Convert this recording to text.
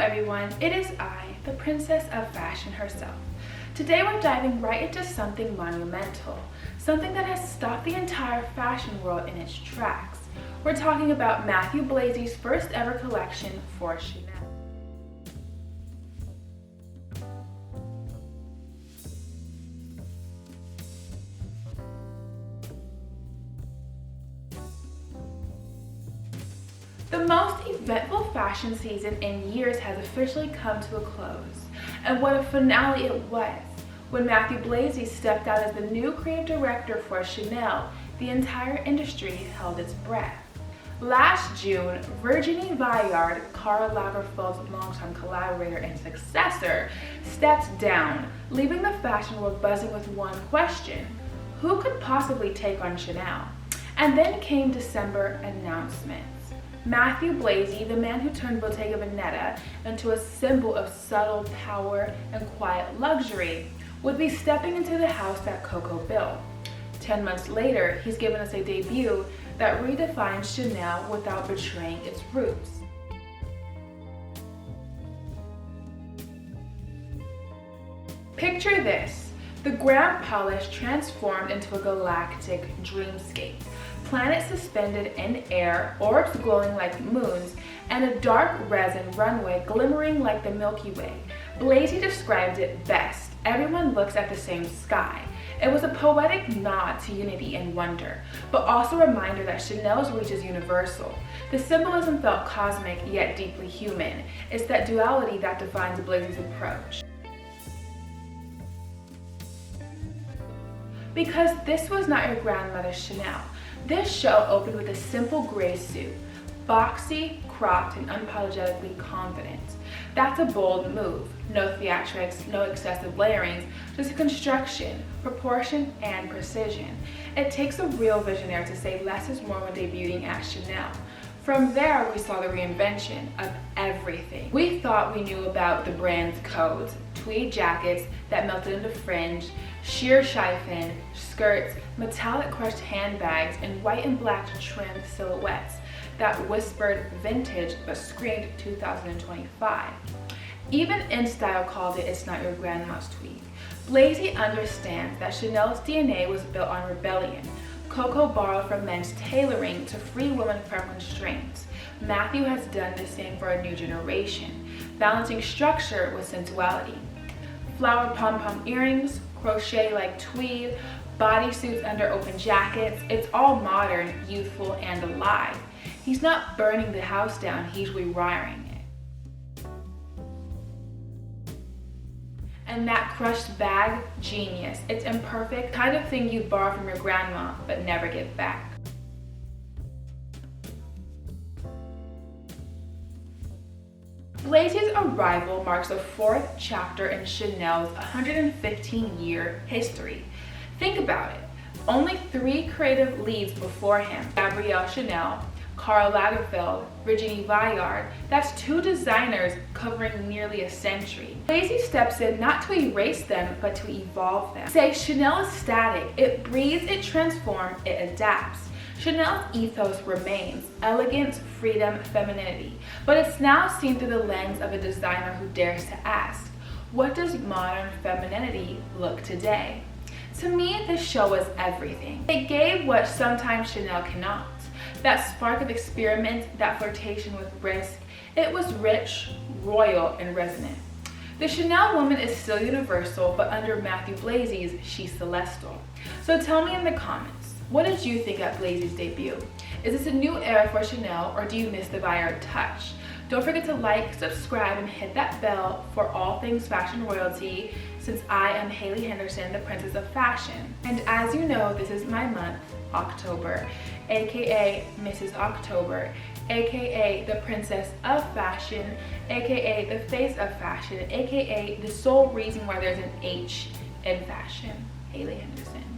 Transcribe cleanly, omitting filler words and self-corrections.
everyone, it is I, the princess of fashion herself. Today we're diving right into something monumental, something that has stopped the entire fashion world in its tracks. We're talking about Matthieu Blazy's first ever collection for Chanel. The most eventful fashion season in years has officially come to a close. And what a finale it was. When Matthieu Blazy stepped out as the new creative director for Chanel, the entire industry held its breath. Last June, Virginie Viard, Karl Lagerfeld's longtime collaborator and successor, stepped down, leaving the fashion world buzzing with one question: who could possibly take on Chanel? And then came December announcements. Matthieu Blazy, the man who turned Bottega Veneta into a symbol of subtle power and quiet luxury, would be stepping into the house that Coco built. 10 months later, he's given us a debut that redefines Chanel without betraying its roots. Picture this: the Grand Palace transformed into a galactic dreamscape. Planets suspended in air, orbs glowing like moons, and a dark resin runway glimmering like the Milky Way. Blazy described it best: everyone looks at the same sky. It was a poetic nod to unity and wonder, but also a reminder that Chanel's reach is universal. The symbolism felt cosmic yet deeply human. It's that duality that defines Blazy's approach. Because this was not your grandmother's Chanel. This show opened with a simple gray suit, boxy, cropped, and unapologetically confident. That's a bold move. No theatrics, no excessive layerings, just construction, proportion, and precision. It takes a real visionary to say less is more when debuting at Chanel. From there, we saw the reinvention of everything. We thought we knew about the brand's codes: tweed jackets that melted into fringe, sheer chiffon, skirts, metallic crushed handbags, and white and black trimmed silhouettes that whispered vintage but screamed 2025. Even InStyle called it "It's not your grandma's tweed." Blazy understands that Chanel's DNA was built on rebellion. Coco borrowed from men's tailoring to free women from constraints. Matthieu has done the same for a new generation, balancing structure with sensuality. Flower pom-pom earrings, crochet like tweed, bodysuits under open jackets, it's all modern, youthful, and alive. He's not burning the house down, he's rewiring it. And that crushed bag, genius. It's imperfect, kind of thing you borrow from your grandma but never get back. Blazy's arrival marks the fourth chapter in Chanel's 115-year history. Think about it. Only 3 creative leads before him: Gabrielle Chanel, Karl Lagerfeld, Virginie Viard. That's 2 designers covering nearly a century. Blazy steps in not to erase them, but to evolve them. Say Chanel is static. It breathes, it transforms, it adapts. Chanel's ethos remains: elegance, freedom, femininity. But it's now seen through the lens of a designer who dares to ask, what does modern femininity look today? To me, this show was everything. It gave what sometimes Chanel cannot: that spark of experiment, that flirtation with risk. It was rich, royal, and resonant. The Chanel woman is still universal, but under Matthieu Blazy's, she's celestial. So tell me in the comments, what did you think at Blazy's debut? Is this a new era for Chanel, or do you miss the Viard touch? Don't forget to like, subscribe, and hit that bell for all things fashion royalty, since I am Hailey Henderson, the princess of fashion. And as you know, this is my month, October, aka Mrs. October, aka the princess of fashion, aka the face of fashion, aka the sole reason why there's an H in fashion. Hailey Henderson.